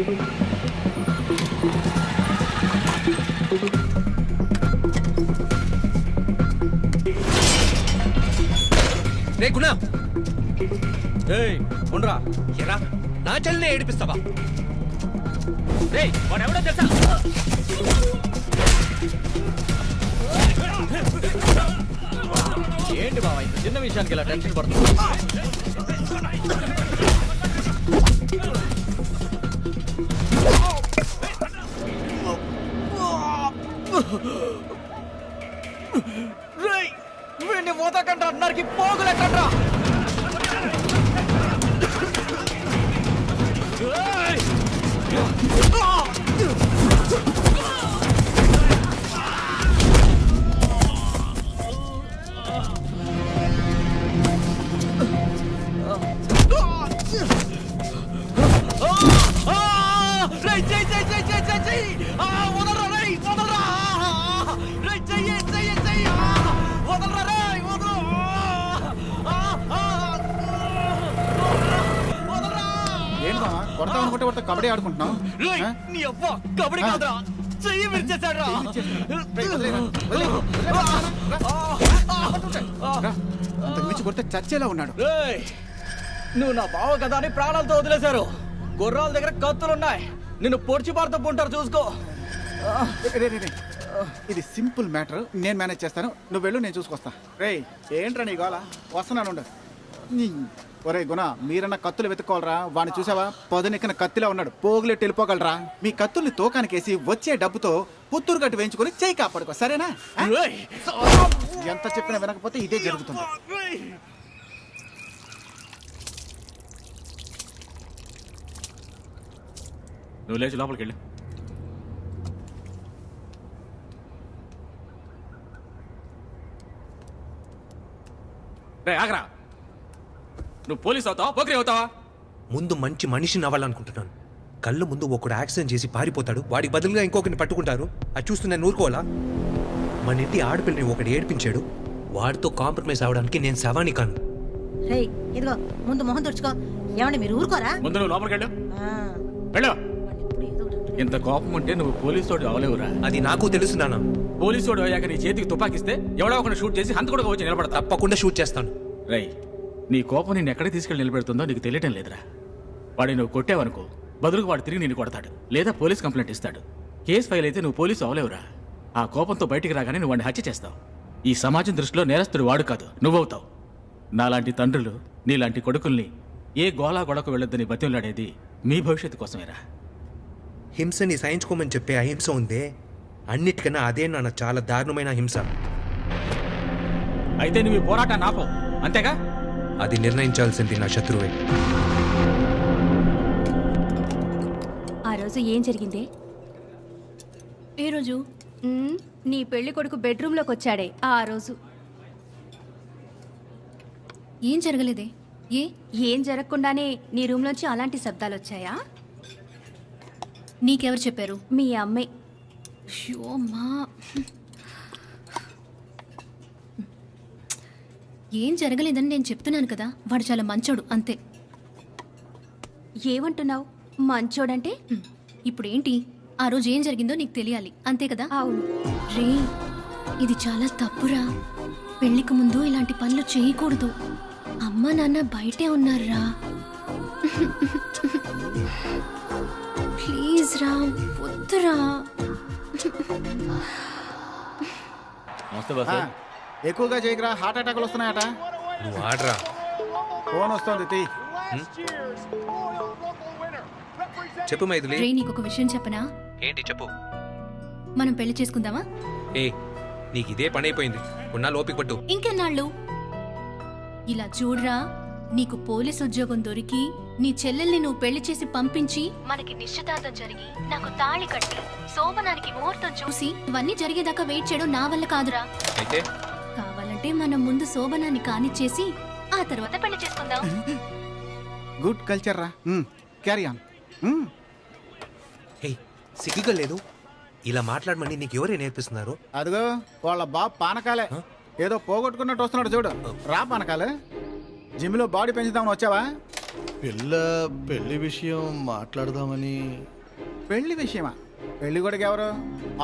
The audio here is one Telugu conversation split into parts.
రే గుణ, ఉండరా ఎరా నా చెల్లిని ఏడిపిస్తావా? రే వాడెవడో తెలుసా? ఏంటి బావా ఇంత చిన్న విషయానికి ఇలా టెన్షన్ పడుతుంది? వీడిని పోతాకంట అన్నారికి పోగులేకండ్రా. కబడ్డీ ఆడుకుంటున్నావు? కబడ్డీ కాదురా, చెయ్యి విరిచేశాడ్రా. అంతకు మించి కొడితే చచ్చేలా ఉన్నాడు. నువ్వు నా బావ కదా అని ప్రాణాలతో వదిలేశారు. గుర్రాల దగ్గర కత్తులున్నాయి, నిన్ను పొడిచి పారుతుంటారు, చూసుకో. ఇది సింపుల్ మ్యాటర్, నేను మేనేజ్ చేస్తాను. నువ్వు వెళ్ళు, నేను చూసుకొస్తా. రేయ్ ఏంట్రా నీ గోళ? వస్తున్నాను. ఒరే గుణ, మీరన్నా కత్తులు వెతుక్కోవాలరా. వాడిని చూసావా? పొదనెక్కిన కత్తిలా ఉన్నాడు. పోగులెట్టి వెళ్ళిపోగలరా? మీ కత్తుల్ని తోకానికేసి వచ్చే డబ్బుతో పుత్తూరు గట్టు వేయించుకొని చేయి కాపాడుకో, సరేనా? ఎంత చెప్పినా వినకపోతే ఇదే జరుగుతుంది. నువ్వు లేచి లోపలికి వెళ్ళు. రే ఆగరా, నువ్వు పోలీస్ అవుతావా పోకరి అవుతావా? ముందు మంచి మనిషిని అవ్వాలనుకుంటున్నాను. కళ్ళు ముందు ఒకడు యాక్సిడెంట్ చేసి పారిపోతాడు, వాడికి బదులుగా ఇంకొకరిని పట్టుకుంటారు. అది చూస్తూ నేను ఊరుకోవాలా? మన ఇంటి ఆడపిల్లని ఒకటి ఏడిపించాడు, వాడితో కాంప్రమైజ్ అవడానికి నేను శవాని కాను. ఇదిగో ముందు మొహం తుడుచుకో. ఏమండి మీరు ఊరుకోరా? ముందు నువ్వు లోపలికి వెళ్ళు. వెళ్ళు. ఇంత కోపం ఉంటే నువ్వు పోలీసోడు అవలేవురా. అది నాకు తెలుసు నాన్న. పోలీసోడు అయ్యాక నీ చేతికి తుపాకిస్తే ఎవడో ఒకటి షూట్ చేసి హంతకుడుగా వచ్చి నిలబడతా. తప్పకుండా షూట్ చేస్తాను. రై, నీ కోపం నిన్ను ఎక్కడికి తీసుకెళ్ళి నిలబెడుతుందో నీకు తెలియటం లేదురా. వాడిని నువ్వు కొట్టావనుకో, బదులుగా వాడు తిరిగి నిన్ను కొడతాడు, లేదా పోలీస్ కంప్లైంట్ ఇస్తాడు. కేసు ఫైల్ అయితే నువ్వు పోలీసు అవలేవురా. ఆ కోపంతో బయటికి రాగానే నువ్వు వాడిని హత్య చేస్తావు. ఈ సమాజం దృష్టిలో నేరస్తుడు వాడు కాదు, నువ్వవుతావు. నాలాంటి తండ్రులు నీలాంటి కొడుకుల్ని ఏ గోళా గొడవకు వెళ్ళొద్దని బతిమలాడేది మీ భవిష్యత్తు కోసమేరా. హింసని సహించుకోమని చెప్పే అహింస ఉందే, అన్నిటికన్నా అదే నాన్న చాలా దారుణమైన హింస. అయితే నువ్వు ఈ పోరాటాన్ని ఆపో, అంతేగా? అది నిర్ణయించాల్సింది నా శత్రువే. ఆ రోజు ఏం జరిగిందే? ఏ రోజు? నీ పెళ్లి కొడుకు బెడ్రూమ్లోకి వచ్చాడే ఆ రోజు. ఏం జరగలేదే? ఏం జరగకుండానే నీ రూమ్లోంచి అలాంటి శబ్దాలు వచ్చాయా? నీకెవరు చెప్పారు? మీ అమ్మే. మా ఏం జరగలేదని నేను చెప్తున్నాను కదా. వాడు చాలా మంచోడు, అంతే. ఏమంటున్నావు? మంచోడంటే? ఇప్పుడేంటి, ఆ రోజు ఏం జరిగిందో నీకు తెలియాలి, అంతే కదా? అవును. రే, ఇది చాలా తప్పురా. పెళ్లికి ముందు ఇలాంటి పనులు చేయకూడదు. అమ్మ నాన్న బయటే ఉన్నారా. ప్లీజ్ రా, వద్దురా. ఎక్కువగా చేయకరా, హార్ట్ అటాక్లు వస్తున్నాయట. నువ్వు ఆడరా. ఫోన్ వస్తుంది. చెప్పు మైథిలి. రే, నీకు ఒక విషయం చెప్పనా? ఏంటి చెప్పు. మనం పెళ్లి చేసుకుందామా? నీకు ఇదే పని అయిపోయింది, ఉన్నా లోపిక పట్టు. ఇంకెన్నాళ్ళు ఇలా చూడరా, నీకు పోలీస్ ఉద్యోగం దొరికి నీ చెల్లెల్ని నువ్వు పెళ్లి చేసి పంపించి మనకి నిశ్చితార్థం జరిగి నాకు తాళి కట్టి శోభనానికి ముహూర్తం చూసి ఇవన్నీ జరిగేదాకా వెయిట్ చేయడం నా వల్ల కాదురా. అయితే కావాలంటే మనం ముందు శోభనాన్ని కానిచ్చేసి ఆ తర్వాత పెళ్లి చేసుకుందాం. గుడ్ కల్చర్ రా. Carry on. సిగ్గుగా లేదు? ఇలా మాట్లాడమని నీకు ఎవరే నేర్పిస్తున్నారు? అదిగో వాళ్ళ బాబు పానకాలే, ఏదో పోగొట్టుకున్నట్టు వస్తున్నాడు చూడు. రా పానకాలే, జిమ్ లో బాడీ పెంచుదామని వచ్చావా? పెళ్లి విషయం మాట్లాడదామని. పెళ్లి విషయమా? పెళ్లి కొడుకు ఎవరు?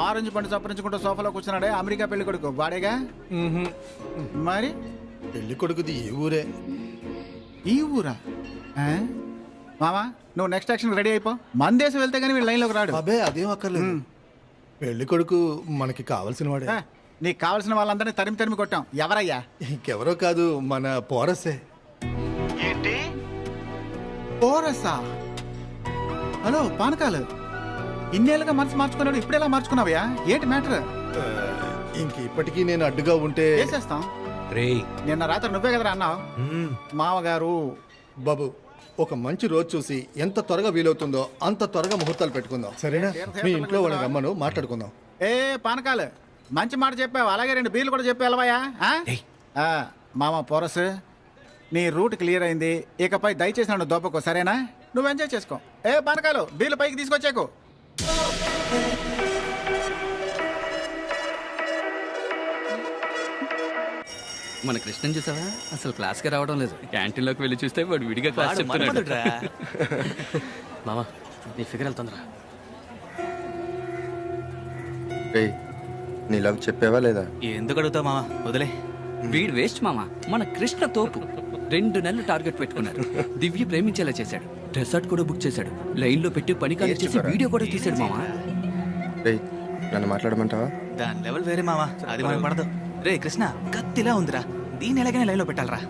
ఆరెంజ్ పండు చప్పరించుకుంటూ సోఫాలో కూర్చున్నాడే అమెరికా పెళ్లి కొడుకు వాడేగా? మరి పెళ్లి కొడుకుది ఈ ఊరే. ఈ ఊరా? మామా నువ్వు నెక్స్ట్ యాక్షన్ రెడీ అయిపో. మన దేశం వెళ్తే కానీ వీళ్ళు లైన్లోకి రాడు. అబే అదేం అక్కర్లేదు. పెళ్లి కొడుకు మనకి కావాల్సిన వాడే. నీకు కావాల్సిన వాళ్ళందరినీ తరిమి కొట్టాం. ఎవరయ్యా? ఇంకెవరో కాదు, మన పోరసే. ఏంటి పోరసా? హలో పానకాలు, ఇన్నేళ్ళుగా మనసు మార్చుకున్నాడు, ఇప్పుడు ఎలా మార్చుకున్నావయ్యా? ఏంటి మ్యాటర్? ఇంక ఇప్పటికీ నేను అడ్డుగా ఉంటే వేసేస్తాం. రేయ్ నిన్న రాత్రి నువ్వే కదరా అన్నావు. మామగారు బాబు, ఒక మంచి రోజు చూసి ఎంత త్వరగా వీలవుతుందో అంత త్వరగా ముహూర్తాలు పెట్టుకుందాం, సరేనా? మీ ఇంట్లో వాళ్ళ రమ్మను, మాట్లాడుకుందాం. ఏ పానకాలు, మంచి మాట చెప్పావు, అలాగే 2 బీర్లు కూడా చెప్పి వెళ్ళవయ్యా. మామ పోరస్, నీ రూట్ క్లియర్ అయింది, ఇకపై దయచేసి నన్ను దోపకు, సరేనా? నువ్వు ఎంజాయ్ చేసుకో. ఏ పానకాలు, బీర్లు పైకి తీసుకొచ్చాకు. మన కృష్ణన్ చూసావా, అసలు క్లాస్కి రావడం లేదు. క్యాంటీన్లోకి వెళ్ళి చూస్తే వాడు విడిగా క్లాస్ చెప్తున్నాడు. మామా నీ ఫిగర్ వెళ్తుందిరా. నీ లవ్ చెప్పావా లేదా? ఎందుకు అడుగుతావు మామా, వదిలే. వీడు వేస్ట్ మామా, మన కృష్ణ తోపు. 2 నెలలు టార్గెట్ పెట్టుకున్నాడు. దివ్య ప్రేమించేలా చేశాడు, రిసార్ట్ కూడా బుక్ చేశాడు, లైన్లో పెట్టి పని కాల్ చేసి వీడియో కూడా తీశాడు మామా. నన్ను మాట్లాడమంటావా? దాని లెవెల్ వేరే మామా, అది మనకు పడదు. రే కృష్ణ, కత్తిలా ఉందిరా, దీన్ని ఎలాగైనా లైన్లో పెట్టాలరా.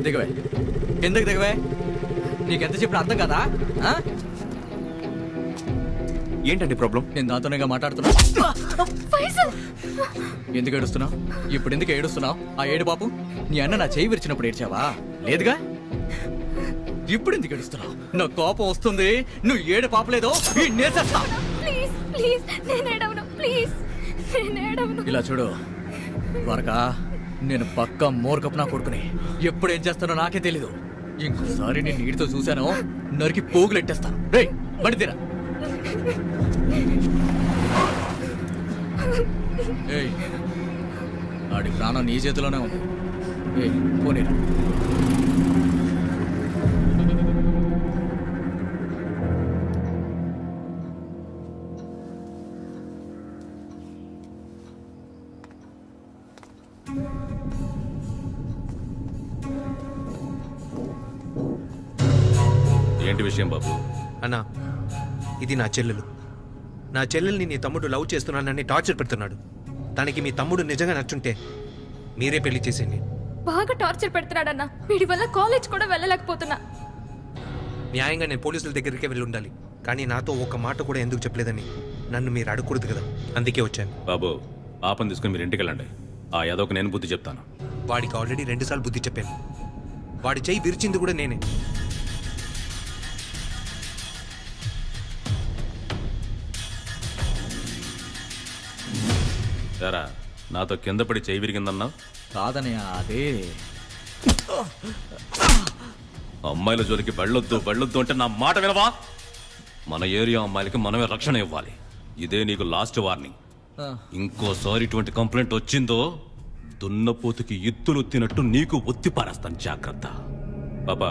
దిగవే, ఎందుకు దిగవే? నీకెంత చెప్పిన అర్థం కదా? ఏంటండి ప్రాబ్లం? నేను దాంతోనేగా మాట్లాడుతున్నా. ఎందుకు ఏడుస్తున్నావు? ఇప్పుడు ఎందుకు ఏడుస్తున్నావు? ఆ ఏడు పాపు నీ అన్న నా చేయి విరిచినప్పుడు ఏడ్చావా? లేదుగా. ఇప్పుడు ఎందుకు ఏడుస్తున్నావు? నా కోపం వస్తుంది, నువ్వు ఏడు పాపలేదో ఇలా చూడు వరకా, నేను పక్కా మోర్కపు నా కొడుకుని. ఎప్పుడు ఏం చేస్తానో నాకే తెలీదు. ఇంకోసారి నేను నీటితో చూశాను, నరికి పోగులెట్టేస్తాను. రేయ్ బండి తీరా. ఏయ్, ఆడి ప్రాణం నీ చేతిలోనే ఉంది. ఏయ్ పోనీ. ఏంటి విషయం బాబు? అన్నా, ఇది నా చెల్లెలు. నా చెల్లెల్ని నీ తమ్ముడు లవ్ చేస్తున్నానని టార్చర్ పెడుతున్నాడు. తనకి మీ తమ్ముడు నిజంగా నచ్చుంటే మీరే పెళ్లి చేసేయండి. బాగా టార్చర్ పెడుతున్నాడన్నా, వీడి వల్ల కాలేజ్ కూడా వెళ్ళలేకపోతున్నా. న్యాయంగా నేను పోలీసుల దగ్గరికే వెళ్ళి ఉండాలి, కానీ నాతో ఒక మాట కూడా ఎందుకు చెప్పలేదని నన్ను మీరు అడగకూడదు కదా, అందుకే వచ్చాను. బాబు, పాపం తీసుకుని మీరు ఇంటికి వెళ్ళండి. ఆ యాదవ్కి నేను బుద్ధి చెప్తాను. వాడికి ఆల్రెడీ 2 సార్లు బుద్ధి చెప్పాను. వాడి చెయ్యి విరిచింది కూడా నేనే. సరా, నాతో కింద పడి చేయి విరిగిందన్నావు కాదనయ్య. అదే అమ్మాయిల జోలికి వెళ్ళొద్దు అంటే నా మాట వినవా? మన ఏరియా అమ్మాయిలకి మనమే రక్షణ ఇవ్వాలి. ఇదే నీకు లాస్ట్ వార్నింగ్. ఇంకోసారి ఇటువంటి కంప్లైంట్ వచ్చిందో దున్నపోతుకి ఎత్తులు తినట్టు నీకు ఒత్తి పారేస్తాను, జాగ్రత్త. పాపా,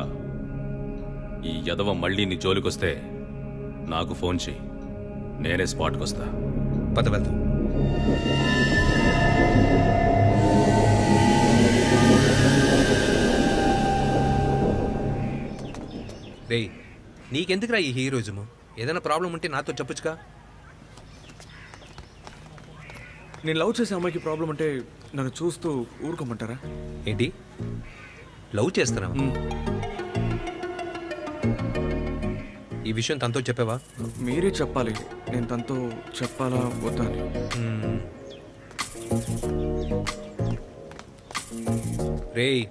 ఈ యదవ మళ్ళీ నీ జోలికొస్తే నాకు ఫోన్ చేయి, నేనే స్పాట్కి వస్తా. పద వెళ్దాం. రేయ్, నీకెందుకురా ఈ హీరోయిజము? ఏదైనా ప్రాబ్లం ఉంటే నాతో చెప్పొచ్చుగా. నేను లవ్ చేసే అమ్మాయికి ప్రాబ్లం అంటే నన్ను చూస్తూ ఊరుకోమంటారా? ఏంటి, లవ్ చేస్తున్నావా? ఈ విషయం తనతో చెప్పావా? మీరే చెప్పాలి, నేను తనతో చెప్పాలా వద్దా అని. రేయ్,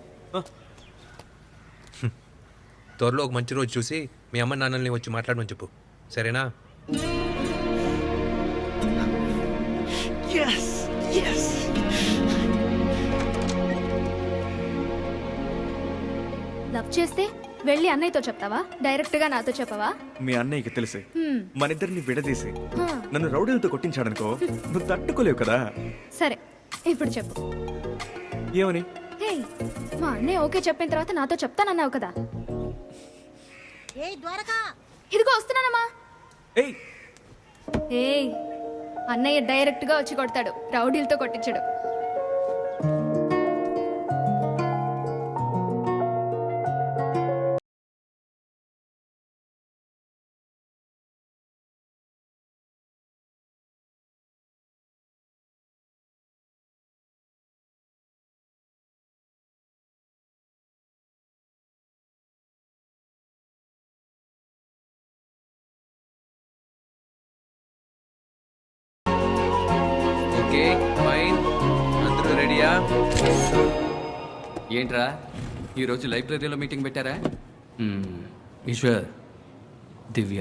త్వరలో ఒక మంచి రోజు చూసి మీ అమ్మ నాన్నల్ని వచ్చి మాట్లాడమని చెప్పు, సరేనా? లవ్ చేస్తే వెళ్ళి అన్నయ్యతో చెప్తావా డైరెక్ట్ గా నాతో చెప్పవా? మీ అన్నయ్యకి తెలిసే హ్మ్. మన ఇద్దరిని విడదీసి హా. నన్ను రౌడీలతో కొట్టించాడనుకో నువ్వు తట్టుకోలేవు కదా. సరే ఇప్పుడు చెప్పు. ఏమని? హే, మా అన్నయ్య ఓకే చెప్పిన తర్వాత నాతో చెప్తానన్నావు కదా. ఏయ్ ద్వారకా, ఇదిగో వస్తున్నానమ్మా. ఏయ్ ఏయ్, అన్నయ్య డైరెక్ట్ గా వచ్చి కొడతాడు, రౌడీలతో కొట్టించడు. ఓకే ఫైన్, అందరూ రెడీయా? ఏంట్రా ఈరోజు లైబ్రరీలో మీటింగ్ పెట్టారా? ఈశ్వర్, దివ్య